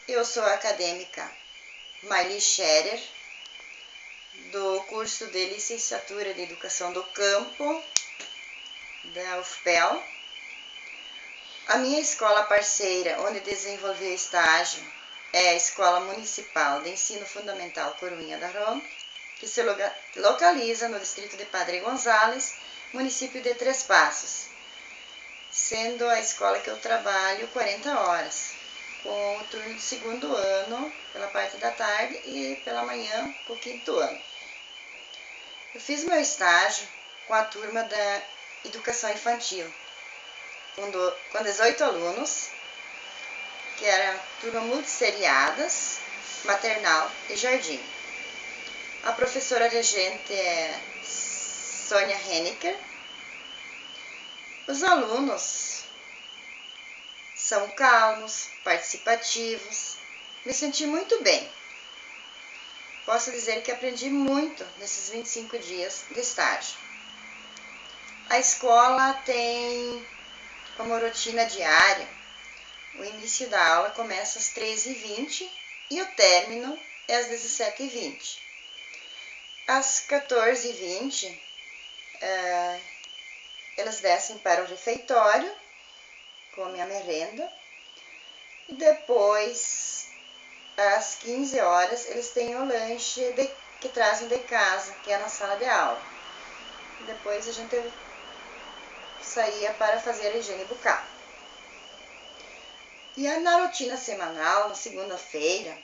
Eu sou a acadêmica Marli Scherer, do curso de Licenciatura de Educação do Campo, da UFPEL. A minha escola parceira, onde desenvolvi o estágio, é a Escola Municipal de Ensino Fundamental Coruinha da Rom, que se localiza no distrito de Padre Gonzales, município de Três Passos, sendo a escola que eu trabalho 40 horas, com o turno de segundo ano pela parte da tarde e pela manhã com o quinto ano. Eu fiz meu estágio com a turma da Educação Infantil, com 18 alunos, que era turma multisseriadas, maternal e jardim. A professora regente é Sônia Henniker. Os alunos são calmos, participativos. Me senti muito bem. Posso dizer que aprendi muito nesses 25 dias de estágio. A escola tem como rotina diária, o início da aula começa às 13h20 e o término é às 17h20. Às 14h20, elas descem para o refeitório, comem a merenda, e depois, às 15 horas, eles têm o lanche que trazem de casa, que é na sala de aula. Depois a gente saía para fazer a higiene bucal. E na rotina semanal, na segunda-feira,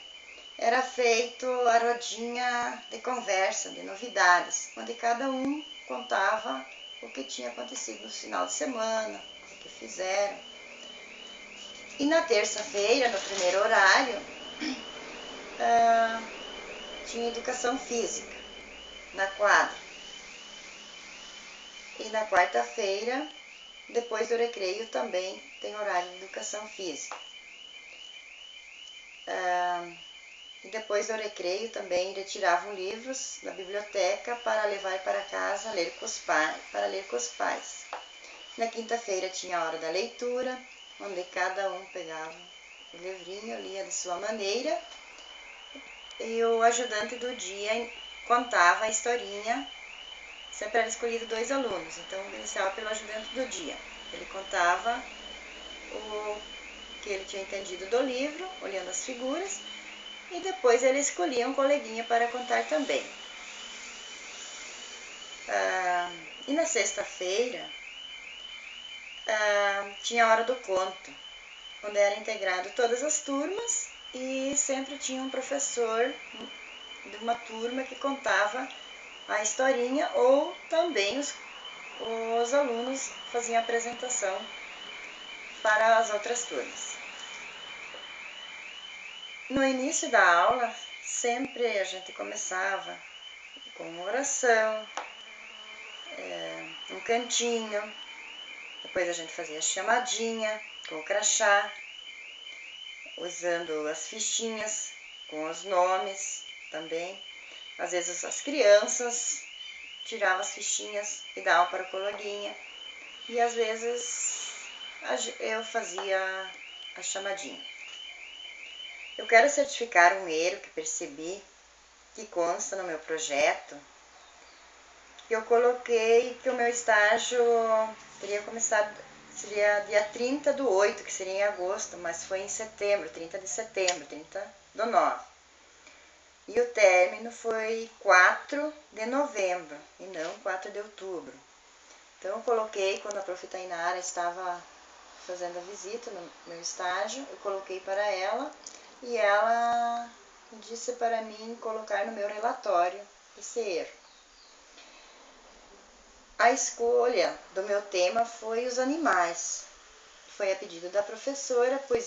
era feito a rodinha de conversa, de novidades, onde cada um contava o que tinha acontecido no final de semana, o que fizeram. E na terça-feira, no primeiro horário, tinha educação física na quadra. E na quarta-feira, depois do recreio, também tem horário de educação física. E depois do recreio também retiravam livros da biblioteca para levar para casa para ler com os pais. Na quinta-feira tinha a hora da leitura, onde cada um pegava o livrinho, lia de sua maneira, e o ajudante do dia contava a historinha. Sempre era escolhido 2 alunos, então iniciava pelo ajudante do dia. Ele contava o que ele tinha entendido do livro, olhando as figuras, e depois ele escolhia um coleguinha para contar também. E na sexta-feira tinha a hora do conto, onde era integrado todas as turmas e sempre tinha um professor de uma turma que contava a historinha, ou também os alunos faziam a apresentação para as outras turmas. No início da aula, sempre a gente começava com uma oração, um cantinho, depois a gente fazia a chamadinha com o crachá, usando as fichinhas com os nomes também. Às vezes as crianças tiravam as fichinhas e davam para o coleguinha, e às vezes eu fazia a chamadinha. Eu quero certificar um erro que percebi, que consta no meu projeto, que eu coloquei que o meu estágio teria começado, seria dia 30/8, que seria em agosto, mas foi em setembro, 30 de setembro, 30/9. E o término foi 4 de novembro, e não 4 de outubro. Então eu coloquei, quando a prof. Tainara estava fazendo a visita no meu estágio, eu coloquei para ela, e ela disse para mim colocar no meu relatório esse erro. A escolha do meu tema foi os animais. Foi a pedido da professora, pois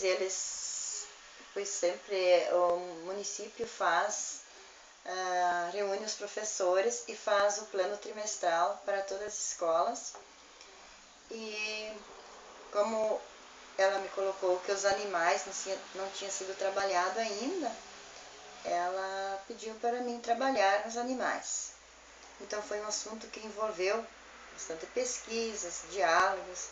sempre o município reúne os professores e faz o plano trimestral para todas as escolas. E como ela me colocou que os animais não tinham sido trabalhados ainda, ela pediu para mim trabalhar nos animais. Então foi um assunto que envolveu bastante pesquisas, diálogos,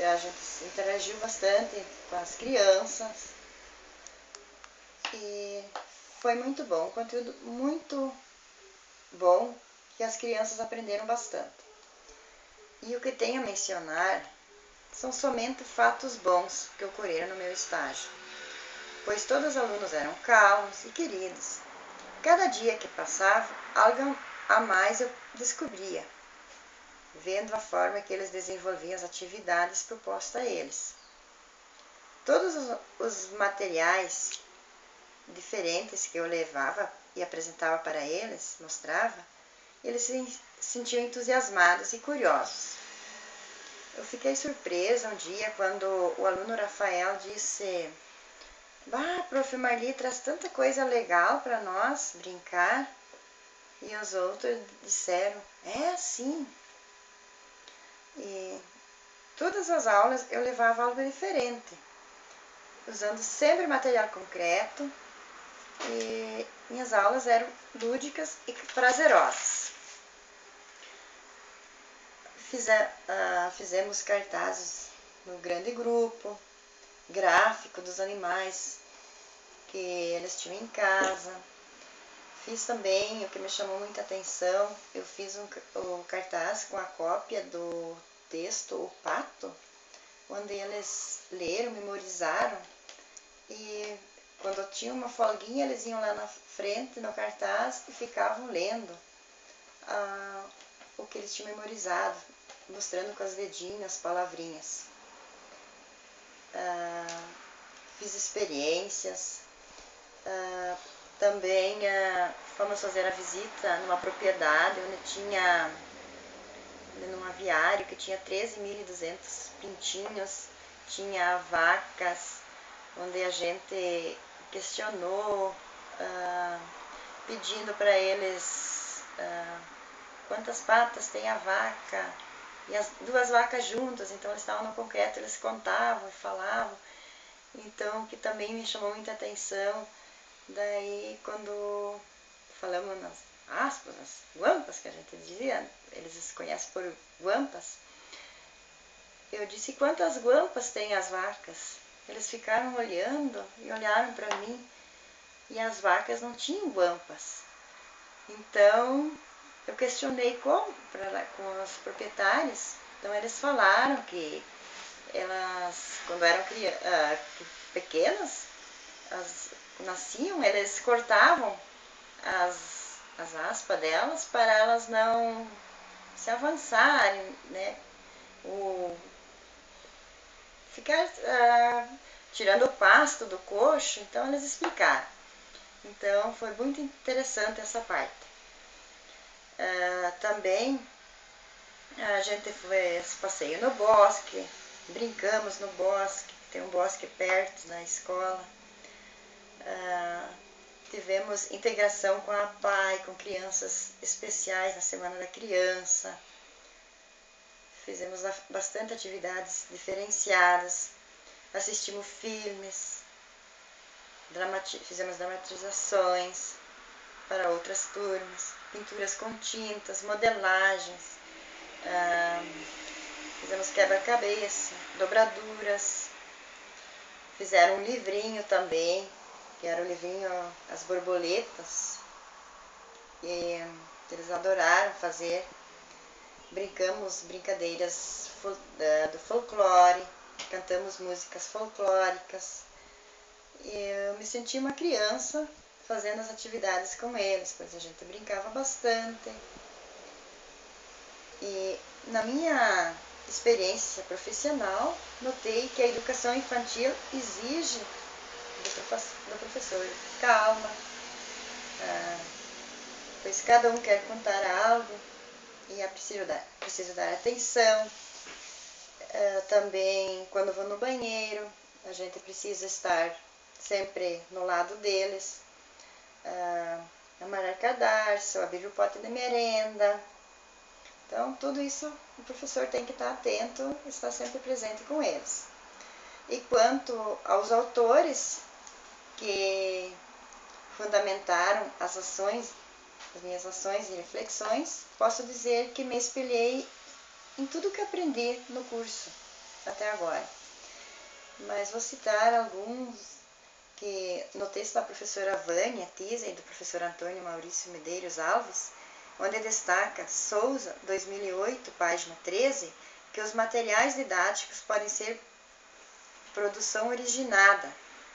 a gente interagiu bastante com as crianças e foi muito bom, um conteúdo muito bom que as crianças aprenderam bastante. E o que tenho a mencionar são somente fatos bons que ocorreram no meu estágio, pois todos os alunos eram calmos e queridos. Cada dia que passava, algo a mais eu descobria, vendo a forma que eles desenvolviam as atividades propostas a eles. Todos os materiais diferentes que eu levava e apresentava para eles, mostrava, eles se sentiam entusiasmados e curiosos. Eu fiquei surpresa um dia quando o aluno Rafael disse: "Bah, prof. Marli traz tanta coisa legal para nós brincar." E os outros disseram: "É, sim." E todas as aulas eu levava algo diferente, usando sempre material concreto, e minhas aulas eram lúdicas e prazerosas. Fizemos cartazes no grande grupo, gráfico dos animais que eles tinham em casa. Fiz também, o que me chamou muita atenção, eu fiz o cartaz com a cópia do texto O Pato, onde eles leram, memorizaram, e quando tinha uma folguinha eles iam lá na frente no cartaz e ficavam lendo o que eles tinham memorizado, mostrando com as dedinhas as palavrinhas. Fiz experiências, também fomos fazer a visita numa propriedade onde tinha, num aviário que tinha 13.200 pintinhos, tinha vacas, onde a gente questionou, pedindo para eles quantas patas tem a vaca, e as duas vacas juntas, então eles estavam no concreto, eles contavam e falavam, então que também me chamou muita atenção. Daí quando falamos nas aspas, nas guampas que a gente dizia, eles se conhecem por guampas, eu disse: "Quantas guampas tem as vacas?" Eles ficaram olhando e olharam para mim, e as vacas não tinham guampas. Então eu questionei com os proprietários. Então eles falaram que elas, quando eram pequenas, nasciam, eles cortavam as aspas delas para elas não se avançarem, né? Ficar tirando o pasto do coxo. Então eles explicaram. Então foi muito interessante essa parte. Também a gente fez passeio no bosque, brincamos no bosque, tem um bosque perto da escola. Tivemos integração com a APAE, com crianças especiais na Semana da Criança. Fizemos bastante atividades diferenciadas, assistimos filmes, fizemos dramatizações para outras turmas, pinturas com tintas, modelagens, fizemos quebra-cabeça, dobraduras, fizeram um livrinho também, que era o livrinho As Borboletas, e eles adoraram fazer. Brincamos brincadeiras do folclore, cantamos músicas folclóricas, e eu me senti uma criança fazendo as atividades com eles, pois a gente brincava bastante. E na minha experiência profissional, notei que a educação infantil exige do professor calma, pois cada um quer contar algo e é preciso dar atenção. Também, quando vou no banheiro, a gente precisa estar sempre no lado deles, amarrar cadarço, abrir o pote de merenda. Então, tudo isso o professor tem que estar atento, estar sempre presente com eles. E quanto aos autores que fundamentaram as minhas ações e reflexões, posso dizer que me espelhei em tudo que aprendi no curso. até agora. Mas vou citar alguns que no texto da professora Vânia Tisa e do professor Antônio Maurício Medeiros Alves, onde destaca Souza, 2008, página 13, que os materiais didáticos podem ser produção originada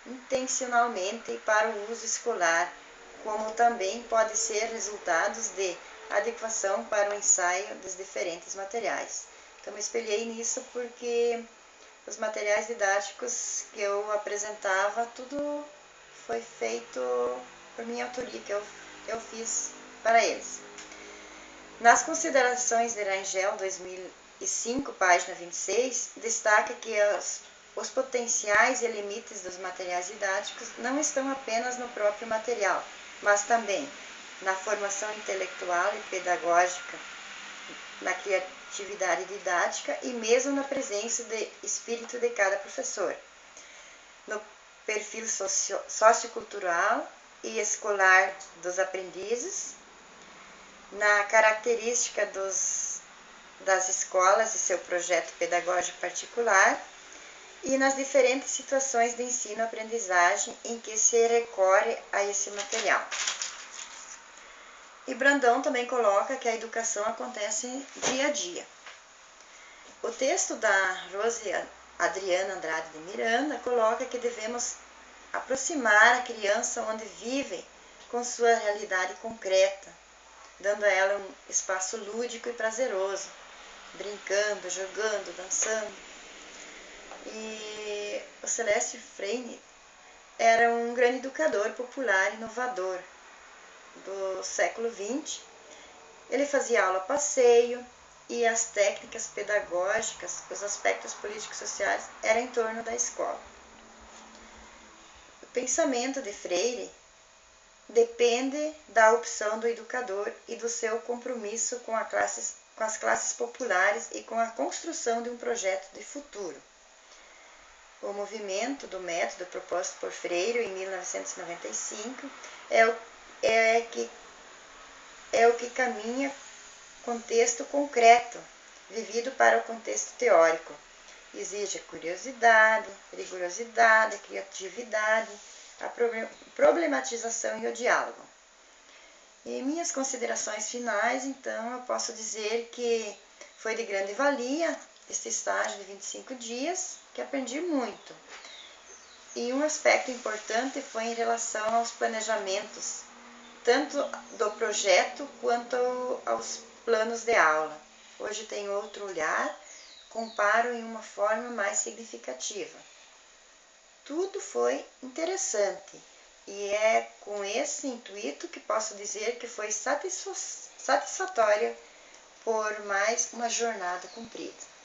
intencionalmente para o uso escolar, como também pode ser resultados de adequação para o ensaio dos diferentes materiais. Então, me espelhei nisso porque os materiais didáticos que eu apresentava, tudo foi feito por minha autoria, que eu fiz para eles. Nas considerações de Rangel, 2005, página 26, destaca que os potenciais e limites dos materiais didáticos não estão apenas no próprio material, mas também na formação intelectual e pedagógica, na criatividade didática e mesmo na presença de espírito de cada professor, no perfil sociocultural e escolar dos aprendizes, na característica das escolas e seu projeto pedagógico particular e nas diferentes situações de ensino-aprendizagem em que se recorre a esse material. E Brandão também coloca que a educação acontece dia a dia. O texto da Rose Adriana Andrade de Miranda coloca que devemos aproximar a criança onde vive com sua realidade concreta, dando a ela um espaço lúdico e prazeroso, brincando, jogando, dançando. E o Celeste Freire era um grande educador popular, inovador do século XX. Ele fazia aula a passeio e as técnicas pedagógicas, os aspectos políticos e sociais eram em torno da escola. O pensamento de Freire depende da opção do educador e do seu compromisso com as classes populares e com a construção de um projeto de futuro. O movimento do método proposto por Freire em 1995 é o que caminha contexto concreto, vivido para o contexto teórico. Exige curiosidade, rigorosidade, criatividade, a problematização e o diálogo. Em minhas considerações finais, então, eu posso dizer que foi de grande valia este estágio de 25 dias, que aprendi muito. E um aspecto importante foi em relação aos planejamentos, tanto do projeto quanto aos planos de aula. Hoje tenho outro olhar, comparo em uma forma mais significativa. Tudo foi interessante e é com esse intuito que posso dizer que foi satisfatória por mais uma jornada cumprida.